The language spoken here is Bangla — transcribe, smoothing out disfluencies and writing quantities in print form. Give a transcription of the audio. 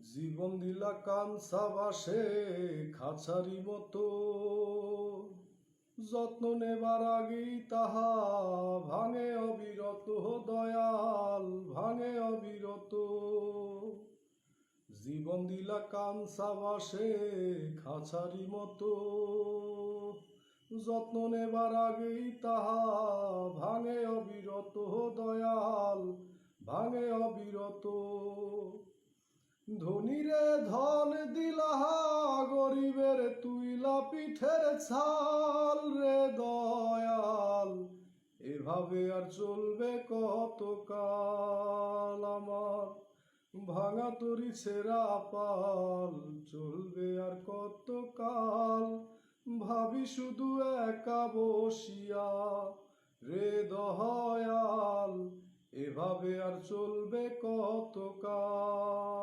জীবন দিলা কাঞ্চা বাসে খাঁচারি মতো, যত্ন নেবার আগেই তাহা ভাঙে অবিরত। দয়াল ভাঙে অবিরত। জীবন দিলা কাঞ্চা বাসে খাঁচারি মতো, যত্ন নেবার আগেই তাহা ভাঙে অবিরত। দয়াল ভাঙে অবিরত। ধনীরে ধন দিলাহা, গরিবের তুইলা পিঠের ছাল। রে দয়াল এভাবে আর চলবে কতকাল? আমার ভাঙা তরি ছেঁড়া পাল চলবে আর কতকাল? ভাবি শুধু একা বসিয়া, রে দয়াল এভাবে আর চলবে কতকাল?